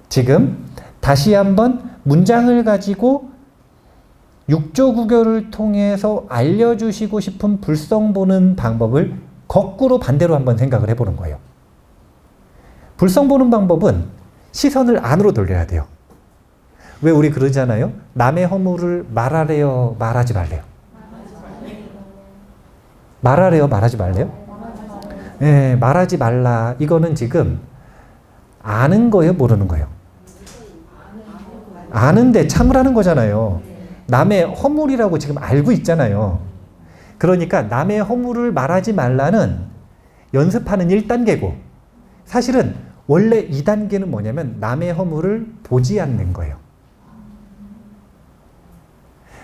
지금 다시 한번 문장을 가지고 육조구교를 통해서 알려주시고 싶은 불성 보는 방법을 거꾸로 반대로 한번 생각을 해보는 거예요. 불성 보는 방법은 시선을 안으로 돌려야 돼요. 왜 우리 그러잖아요? 남의 허물을 말하래요? 말하지 말래요? 말하래요? 말하지 말래요? 네, 말하지 말라. 이거는 지금 아는 거예요? 모르는 거예요? 아는데 참으라는 거잖아요. 남의 허물이라고 지금 알고 있잖아요. 그러니까 남의 허물을 말하지 말라는 연습하는 1단계고, 사실은 원래 2단계는 뭐냐면 남의 허물을 보지 않는 거예요.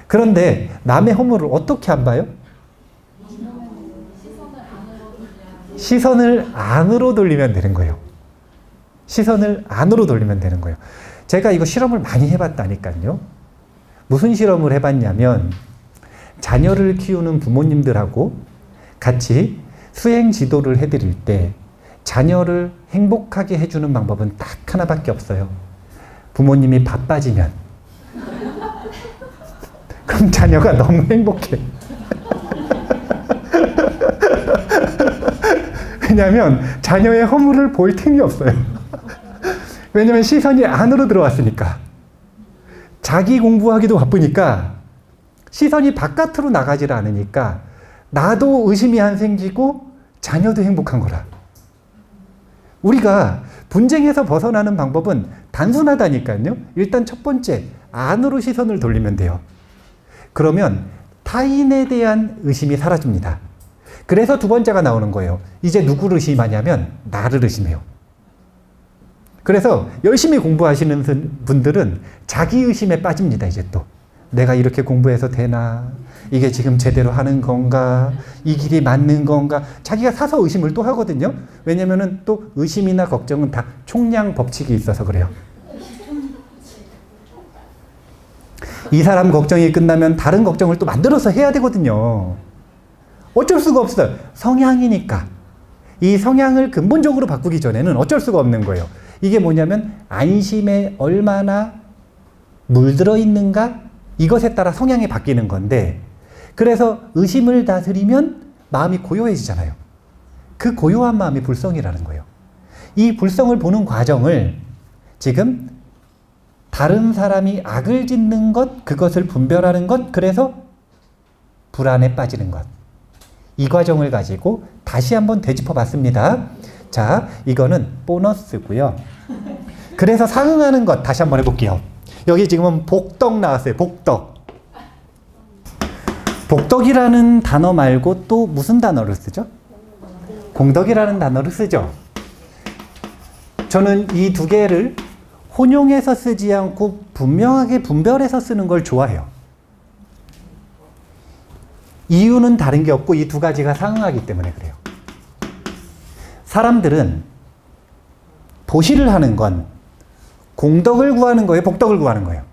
그런데 남의 허물을 어떻게 안 봐요? 시선을 안으로 돌리면 되는 거예요. 시선을 안으로 돌리면 되는 거예요. 제가 이거 실험을 많이 해봤다니까요. 무슨 실험을 해봤냐면 자녀를 키우는 부모님들하고 같이 수행 지도를 해드릴 때 자녀를 행복하게 해주는 방법은 딱 하나밖에 없어요. 부모님이 바빠지면 그럼 자녀가 너무 행복해. 왜냐하면 자녀의 허물을 볼 틈이 없어요. 왜냐하면 시선이 안으로 들어왔으니까. 자기 공부하기도 바쁘니까 시선이 바깥으로 나가질 않으니까 나도 의심이 안 생기고 자녀도 행복한 거라. 우리가 분쟁에서 벗어나는 방법은 단순하다니까요. 일단 첫 번째, 안으로 시선을 돌리면 돼요. 그러면 타인에 대한 의심이 사라집니다. 그래서 두 번째가 나오는 거예요. 이제 누구를 의심하냐면 나를 의심해요. 그래서 열심히 공부하시는 분들은 자기 의심에 빠집니다. 이제 또 내가 이렇게 공부해서 되나? 이게 지금 제대로 하는 건가? 이 길이 맞는 건가? 자기가 사서 의심을 또 하거든요. 왜냐면은 또 의심이나 걱정은 다 총량 법칙이 있어서 그래요. 이 사람 걱정이 끝나면 다른 걱정을 또 만들어서 해야 되거든요. 어쩔 수가 없어요. 성향이니까. 이 성향을 근본적으로 바꾸기 전에는 어쩔 수가 없는 거예요. 이게 뭐냐면 안심에 얼마나 물들어 있는가? 이것에 따라 성향이 바뀌는 건데, 그래서 의심을 다스리면 마음이 고요해지잖아요. 그 고요한 마음이 불성이라는 거예요. 이 불성을 보는 과정을 지금 다른 사람이 악을 짓는 것, 그것을 분별하는 것, 그래서 불안에 빠지는 것. 이 과정을 가지고 다시 한번 되짚어 봤습니다. 자, 이거는 보너스고요. 그래서 상응하는 것 다시 한번 해볼게요. 여기 지금은 복덕 나왔어요. 복덕. 복덕이라는 단어 말고 또 무슨 단어를 쓰죠? 공덕이라는 단어를 쓰죠. 저는 이 두 개를 혼용해서 쓰지 않고 분명하게 분별해서 쓰는 걸 좋아해요. 이유는 다른 게 없고 이 두 가지가 상응하기 때문에 그래요. 사람들은 도시를 하는 건 공덕을 구하는 거예요? 복덕을 구하는 거예요?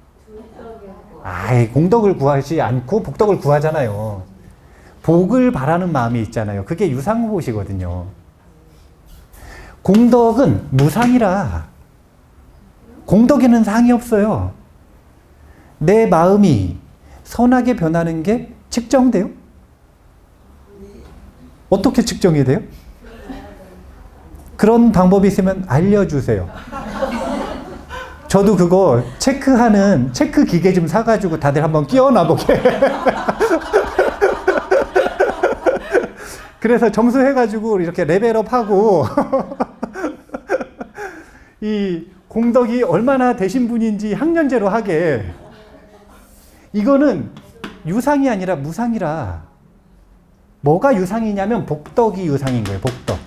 아이, 공덕을 구하지 않고 복덕을 구하잖아요. 복을 바라는 마음이 있잖아요. 그게 유상무보시거든요. 공덕은 무상이라 공덕에는 상이 없어요. 내 마음이 선하게 변하는 게 측정돼요? 어떻게 측정이 돼요? 그런 방법이 있으면 알려주세요. 저도 그거 체크하는 체크 기계 좀 사가지고 다들 한번 끼워놔보게. 그래서 점수 해가지고 이렇게 레벨업하고 이 공덕이 얼마나 되신 분인지 학년제로 하게. 이거는 유상이 아니라 무상이라. 뭐가 유상이냐면 복덕이 유상인 거예요. 복덕.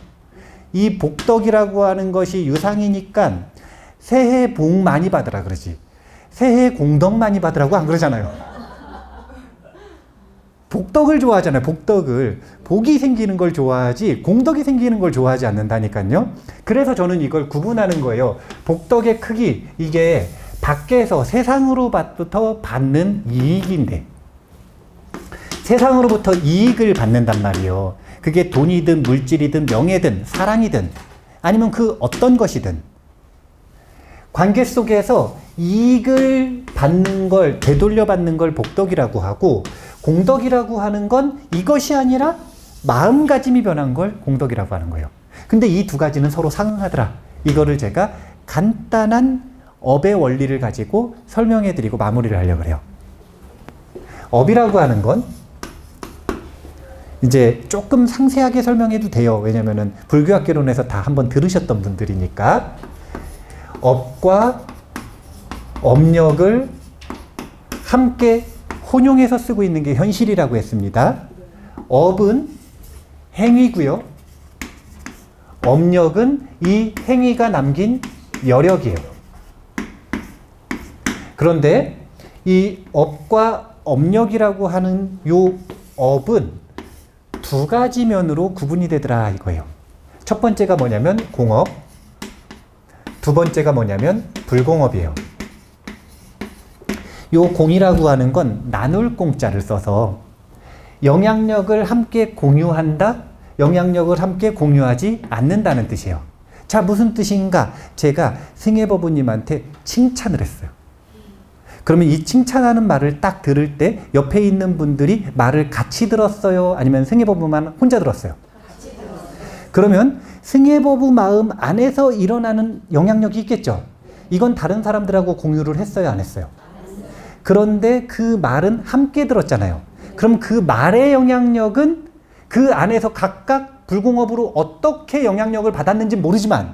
이 복덕이라고 하는 것이 유상이니까 새해 복 많이 받으라 그러지. 새해 공덕 많이 받으라고 안 그러잖아요. 복덕을 좋아하잖아요. 복덕을. 복이 생기는 걸 좋아하지 공덕이 생기는 걸 좋아하지 않는다니까요. 그래서 저는 이걸 구분하는 거예요. 복덕의 크기, 이게 밖에서 세상으로부터 받는 이익인데 세상으로부터 이익을 받는단 말이에요. 그게 돈이든 물질이든 명예든 사랑이든 아니면 그 어떤 것이든 관계 속에서 이익을 받는 걸, 되돌려 받는 걸 복덕이라고 하고, 공덕이라고 하는 건 이것이 아니라 마음가짐이 변한 걸 공덕이라고 하는 거예요. 근데 이 두 가지는 서로 상응하더라. 이거를 제가 간단한 업의 원리를 가지고 설명해 드리고 마무리를 하려고 해요. 업이라고 하는 건 이제 조금 상세하게 설명해도 돼요. 왜냐면은 불교학개론에서 다 한번 들으셨던 분들이니까. 업과 업력을 함께 혼용해서 쓰고 있는 게 현실이라고 했습니다. 업은 행위고요. 업력은 이 행위가 남긴 여력이에요. 그런데 이 업과 업력이라고 하는 요 업은 두 가지 면으로 구분이 되더라 이거예요. 첫 번째가 뭐냐면 공업, 두 번째가 뭐냐면 불공업이에요. 요 공이라고 하는 건 나눌 공자를 써서 영향력을 함께 공유한다, 영향력을 함께 공유하지 않는다는 뜻이에요. 자, 무슨 뜻인가? 제가 승혜버부님한테 칭찬을 했어요. 그러면 이 칭찬하는 말을 딱 들을 때 옆에 있는 분들이 말을 같이 들었어요? 아니면 승혜버부만 혼자 들었어요? 같이 들었어요. 그러면 승혜버부 마음 안에서 일어나는 영향력이 있겠죠? 이건 다른 사람들하고 공유를 했어요? 안 했어요? 그런데 그 말은 함께 들었잖아요. 그럼 그 말의 영향력은 그 안에서 각각 불공업으로 어떻게 영향력을 받았는지 모르지만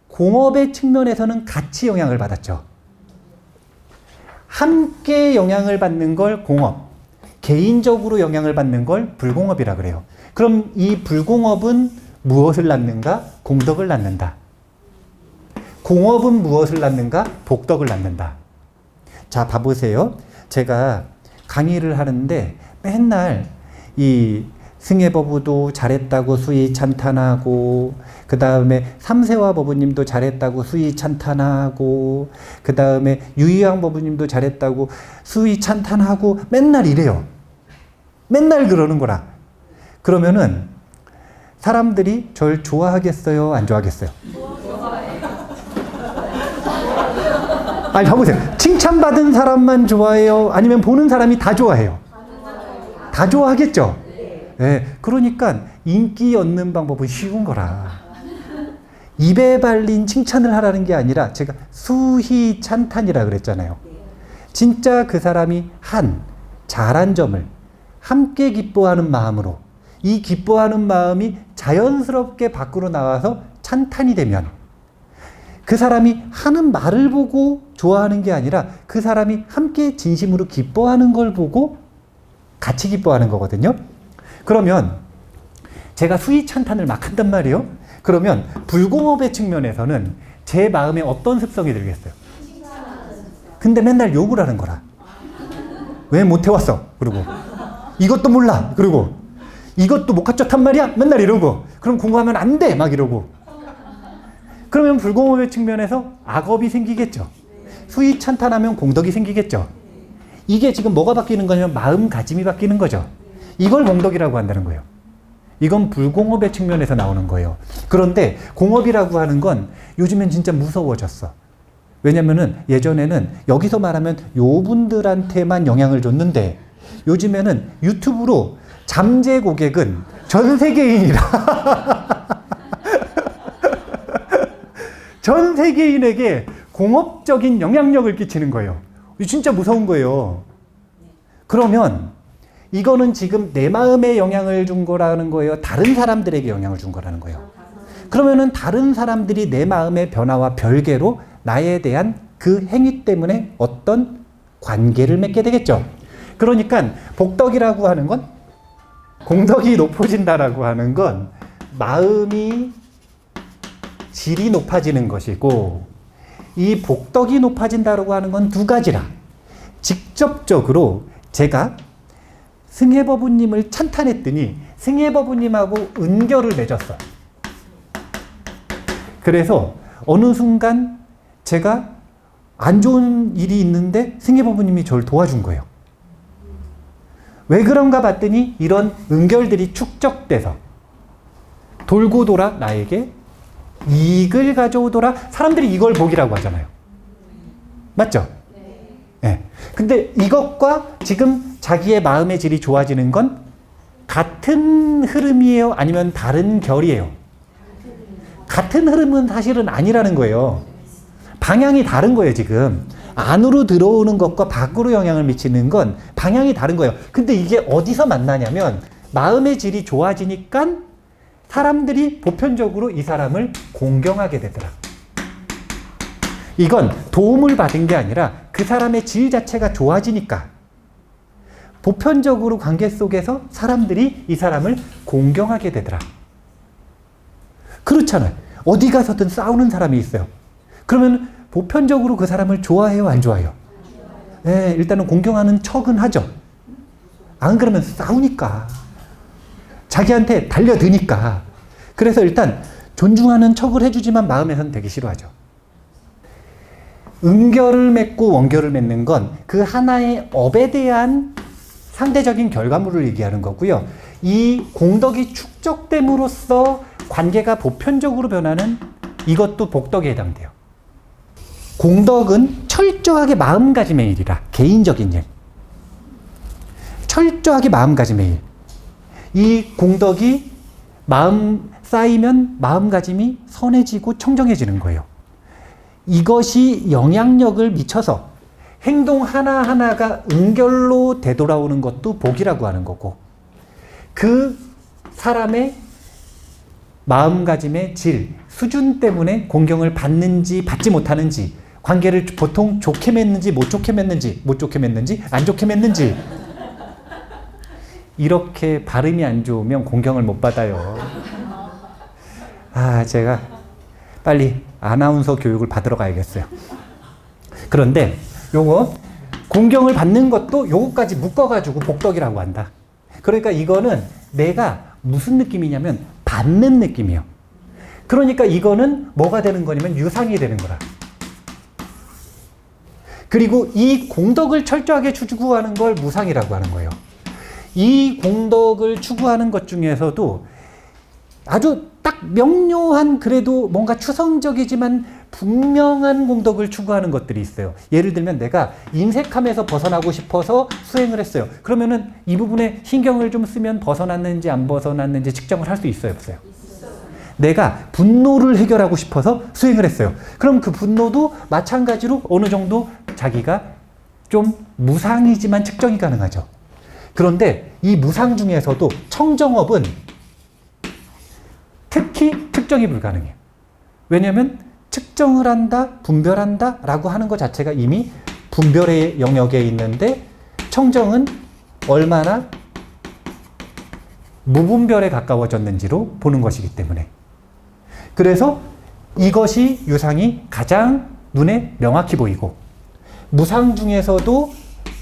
공업의 측면에서는 같이 영향을 받았죠. 함께 영향을 받는 걸 공업, 개인적으로 영향을 받는 걸 불공업이라 그래요. 그럼 이 불공업은 무엇을 낳는가? 공덕을 낳는다. 공업은 무엇을 낳는가? 복덕을 낳는다. 자, 봐보세요. 제가 강의를 하는데 맨날 이 승혜버부도 잘했다고 수위 찬탄하고, 그 다음에 삼세화 버부님도 잘했다고 수위 찬탄하고, 그 다음에 유희왕 버부님도 잘했다고 수위 찬탄하고 맨날 이래요. 맨날 그러는 거라. 그러면은 사람들이 절 좋아하겠어요? 안 좋아하겠어요? 아니, 봐보세요. 칭찬받은 사람만 좋아해요? 아니면 보는 사람이 다 좋아해요? 다 좋아하겠죠? 네, 그러니까 인기 얻는 방법은 쉬운 거라. 입에 발린 칭찬을 하라는 게 아니라 제가 수희찬탄이라 그랬잖아요. 진짜 그 사람이 잘한 점을 함께 기뻐하는 마음으로, 이 기뻐하는 마음이 자연스럽게 밖으로 나와서 찬탄이 되면 그 사람이 하는 말을 보고 좋아하는 게 아니라 그 사람이 함께 진심으로 기뻐하는 걸 보고 같이 기뻐하는 거거든요. 그러면 제가 수위찬탄을 막 한단 말이에요. 그러면 불공업의 측면에서는 제 마음에 어떤 습성이 들겠어요? 근데 맨날 욕을 하는 거라. 왜 못 해왔어? 그러고 이것도 몰라. 그러고 이것도 못 갖췄단 말이야? 맨날 이러고. 그럼 공부하면 안 돼. 막 이러고. 그러면 불공업의 측면에서 악업이 생기겠죠. 수위찬탄하면 공덕이 생기겠죠. 이게 지금 뭐가 바뀌는 거냐면 마음가짐이 바뀌는 거죠. 이걸 공덕이라고 한다는 거예요. 이건 불공업의 측면에서 나오는 거예요. 그런데 공업이라고 하는 건 요즘엔 진짜 무서워졌어. 왜냐면은 예전에는 여기서 말하면 요 분들한테만 영향을 줬는데 요즘에는 유튜브로 잠재 고객은 전 세계인이라. 전 세계인에게 공업적인 영향력을 끼치는 거예요. 진짜 무서운 거예요. 그러면 이거는 지금 내 마음에 영향을 준 거라는 거예요? 다른 사람들에게 영향을 준 거라는 거예요? 그러면은 다른 사람들이 내 마음의 변화와 별개로 나에 대한 그 행위 때문에 어떤 관계를 맺게 되겠죠. 그러니까 복덕이라고 하는 건, 공덕이 높아진다라고 하는 건 마음이 질이 높아지는 것이고, 이 복덕이 높아진다라고 하는 건 두 가지라. 직접적으로 제가 승혜버부님을 찬탄했더니 승혜버부님하고 은결을 맺었어요. 그래서 어느 순간 제가 안 좋은 일이 있는데 승혜버부님이 저를 도와준 거예요. 왜 그런가 봤더니 이런 은결들이 축적돼서 돌고 돌아 나에게 이익을 가져오더라. 사람들이 이걸 복이라고 하잖아요. 맞죠? 네. 근데 이것과 지금 자기의 마음의 질이 좋아지는 건 같은 흐름이에요? 아니면 다른 결이에요? 같은 흐름은 사실은 아니라는 거예요. 방향이 다른 거예요, 지금. 안으로 들어오는 것과 밖으로 영향을 미치는 건 방향이 다른 거예요. 근데 이게 어디서 만나냐면 마음의 질이 좋아지니까 사람들이 보편적으로 이 사람을 공경하게 되더라. 이건 도움을 받은 게 아니라 그 사람의 질 자체가 좋아지니까 보편적으로 관계 속에서 사람들이 이 사람을 공경하게 되더라. 그렇잖아요. 어디 가서든 싸우는 사람이 있어요. 그러면 보편적으로 그 사람을 좋아해요, 안 좋아해요? 네, 일단은 공경하는 척은 하죠. 안 그러면 싸우니까. 자기한테 달려드니까. 그래서 일단 존중하는 척을 해주지만 마음에서는 되게 싫어하죠. 음결을 맺고 원결을 맺는 건 그 하나의 업에 대한 상대적인 결과물을 얘기하는 거고요. 이 공덕이 축적됨으로써 관계가 보편적으로 변하는 이것도 복덕에 해당돼요. 공덕은 철저하게 마음가짐의 일이라, 개인적인 일. 철저하게 마음가짐의 일. 이 공덕이 마음 쌓이면 마음가짐이 선해지고 청정해지는 거예요. 이것이 영향력을 미쳐서 행동 하나하나가 은결로 되돌아오는 것도 복이라고 하는 거고, 그 사람의 마음가짐의 질, 수준 때문에 공경을 받는지 받지 못하는지, 관계를 보통 좋게 맺는지 못 좋게 맺는지, 안 좋게 맺는지, 이렇게 발음이 안 좋으면 공경을 못 받아요. 제가 빨리 아나운서 교육을 받으러 가야겠어요. 그런데 요거 공경을 받는 것도 요거까지 묶어가지고 복덕이라고 한다. 그러니까 이거는 내가 무슨 느낌이냐면 받는 느낌이에요. 그러니까 이거는 뭐가 되는 거냐면 유상이 되는 거라. 그리고 이 공덕을 철저하게 추구하는 걸 무상이라고 하는 거예요. 이 공덕을 추구하는 것 중에서도 아주 딱 명료한, 그래도 뭔가 추상적이지만 분명한 공덕을 추구하는 것들이 있어요. 예를 들면 내가 인색함에서 벗어나고 싶어서 수행을 했어요. 그러면은 이 부분에 신경을 좀 쓰면 벗어났는지 안 벗어났는지 측정을 할 수 있어요, 없어요? 내가 분노를 해결하고 싶어서 수행을 했어요. 그럼 그 분노도 마찬가지로 어느 정도 자기가 좀 무상이지만 측정이 가능하죠. 그런데 이 무상 중에서도 청정업은 특히 측정이 불가능해요. 왜냐하면 측정을 한다, 분별한다 라고 하는 것 자체가 이미 분별의 영역에 있는데, 청정은 얼마나 무분별에 가까워졌는지로 보는 것이기 때문에. 그래서 이것이 유상이 가장 눈에 명확히 보이고, 무상 중에서도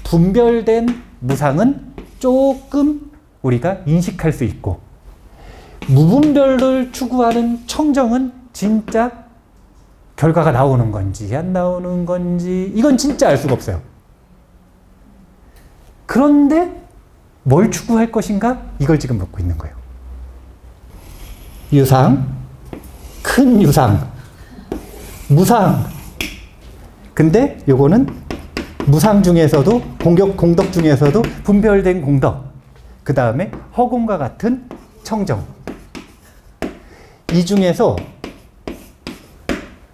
분별된 무상은 조금 우리가 인식할 수 있고, 무분별을 추구하는 청정은 진짜 결과가 나오는 건지 안 나오는 건지 이건 진짜 알 수가 없어요. 그런데 뭘 추구할 것인가? 이걸 지금 묻고 있는 거예요. 유상, 큰 유상, 무상. 근데 요거는 무상 중에서도 공덕 중에서도 분별된 공덕, 그 다음에 허공과 같은 청정. 이 중에서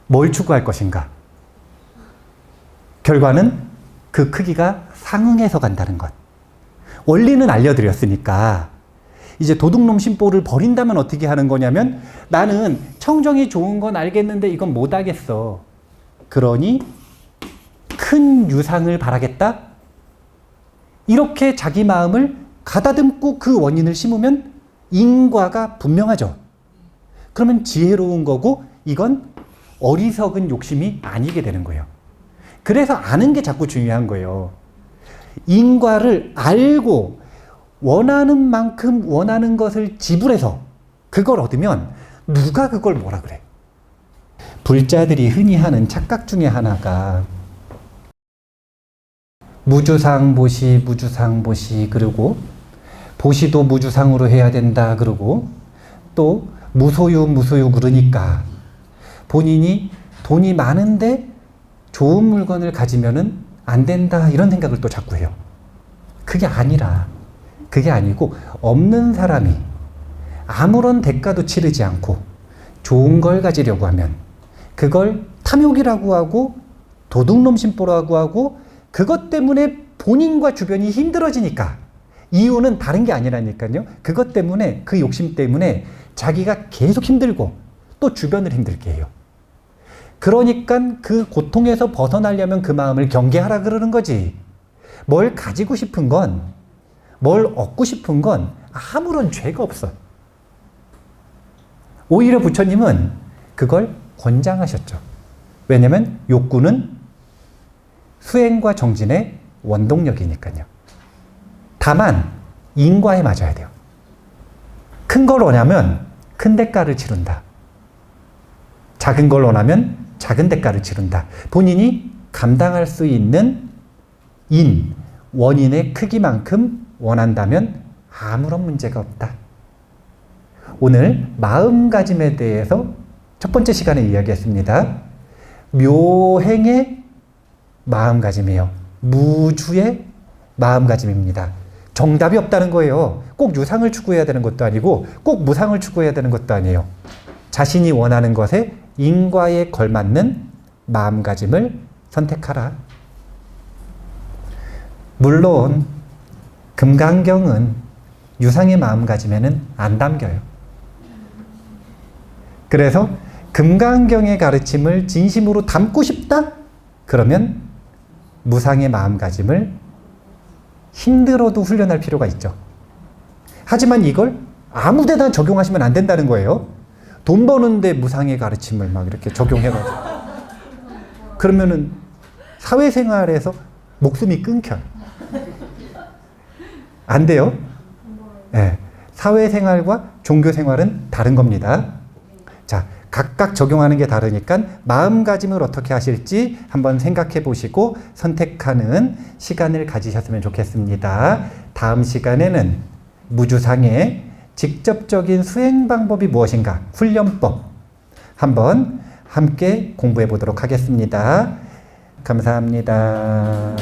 뭘 추구할 것인가? 결과는 그 크기가 상응해서 간다는 것. 원리는 알려드렸으니까 이제 도둑놈 심보를 버린다면 어떻게 하는 거냐면, 나는 청정이 좋은 건 알겠는데 이건 못 하겠어. 그러니 큰 유상을 바라겠다? 이렇게 자기 마음을 가다듬고 그 원인을 심으면 인과가 분명하죠. 그러면 지혜로운 거고, 이건 어리석은 욕심이 아니게 되는 거예요. 그래서 아는 게 자꾸 중요한 거예요. 인과를 알고 원하는 만큼 원하는 것을 지불해서 그걸 얻으면 누가 그걸 뭐라 그래. 불자들이 흔히 하는 착각 중에 하나가 무주상 보시, 무주상 보시, 그리고 보시도 무주상으로 해야 된다, 그러고 또 무소유, 무소유 그러니까 본인이 돈이 많은데 좋은 물건을 가지면은 안 된다, 이런 생각을 또 자꾸 해요. 그게 아니라, 그게 아니고, 없는 사람이 아무런 대가도 치르지 않고 좋은 걸 가지려고 하면 그걸 탐욕이라고 하고 도둑놈 심보라고 하고, 그것 때문에 본인과 주변이 힘들어지니까, 이유는 다른 게 아니라니까요. 그것 때문에, 그 욕심 때문에 자기가 계속 힘들고 또 주변을 힘들게 해요. 그러니까 그 고통에서 벗어나려면 그 마음을 경계하라 그러는 거지. 뭘 가지고 싶은 건, 뭘 얻고 싶은 건 아무런 죄가 없어. 오히려 부처님은 그걸 권장하셨죠. 왜냐면 욕구는 수행과 정진의 원동력이니까요. 다만 인과에 맞아야 돼요. 큰 걸 원하면 큰 대가를 치른다. 작은 걸 원하면 작은 대가를 치른다. 본인이 감당할 수 있는 원인의 크기만큼 원한다면 아무런 문제가 없다. 오늘 마음가짐에 대해서 첫 번째 시간에 이야기했습니다. 묘행의 마음가짐이에요. 무주의 마음가짐입니다. 정답이 없다는 거예요. 꼭 유상을 추구해야 되는 것도 아니고 꼭 무상을 추구해야 되는 것도 아니에요. 자신이 원하는 것에 인과에 걸맞는 마음가짐을 선택하라. 물론 금강경은 유상의 마음가짐에는 안 담겨요. 그래서 금강경의 가르침을 진심으로 담고 싶다? 그러면 무상의 마음가짐을 힘들어도 훈련할 필요가 있죠. 하지만 이걸 아무 데나 적용하시면 안 된다는 거예요. 돈 버는데 무상의 가르침을 막 이렇게 적용해가지고. 그러면은 사회생활에서 목숨이 끊겨요. 안 돼요. 네. 사회생활과 종교생활은 다른 겁니다. 자, 각각 적용하는 게 다르니까 마음가짐을 어떻게 하실지 한번 생각해 보시고 선택하는 시간을 가지셨으면 좋겠습니다. 다음 시간에는 무주상의 직접적인 수행 방법이 무엇인가, 훈련법 한번 함께 공부해 보도록 하겠습니다. 감사합니다.